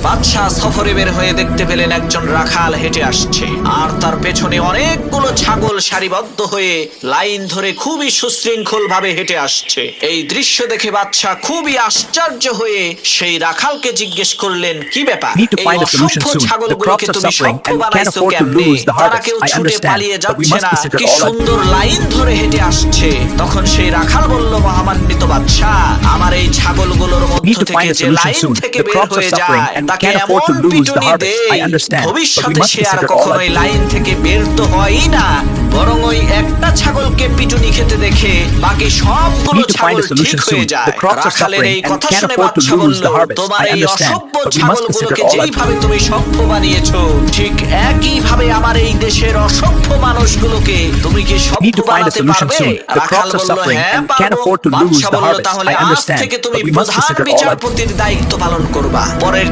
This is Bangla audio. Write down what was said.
বাদশাহ সফরে বের হয়ে দেখতে পেলেন একজন রাখাল হেঁটে আসছে, আর তার পেছনে অনেকগুলো ছাগল সারিবদ্ধ হয়ে লাইন ধরে খুবই সুশৃঙ্খল ভাবে হেঁটে আসছে। এই দৃশ্য দেখে বাদশাহ খুবই আশ্চর্য হয়ে সেই রাখালকে জিজ্ঞেস করলেন, কি ব্যাপার, এই অসংখ্য ছাগলগুলোকে তুমি সভ্য বানাইছো কেমনে? তারা কেউ ছুটে পালিয়ে যাচ্ছে না, কি সুন্দর লাইন ধরে হেঁটে আসছে। তখন সেই রাখাল বলল, মহামান্বিত বাদশাহ, আমার এই ছাগলগুলোর মধ্য থেকে যে লাইন থেকে বের হয়ে যায় তাকে এমন পিটুনি দে, ভবিষ্যতে সে আর কখনোই লাইন থেকে বের তো হয়ই না, বরং ওই একটা ছাগলকে পিটুনি খেতে দেখে বাকি সবগুলো ছাগল ঠিক হয়ে যায়। রাখালের এই কথা শুনে বাদশা বলল, তোমার এই অসভ্য ছাগলগুলোকে যেইভাবে তুমি সভ্য বানিয়েছো, ঠিক একই ভাবে আমার এই দেশের অসভ্য মানুষগুলোকে তুমি কি সভ্য বানাতে পারবে? রাখাল বলল, হ্যাঁ পারবো। বাদশা বলল, তাহলে আজ থেকে তুমি প্রধান বিচারপতির দায়িত্ব পালন করবা। পরের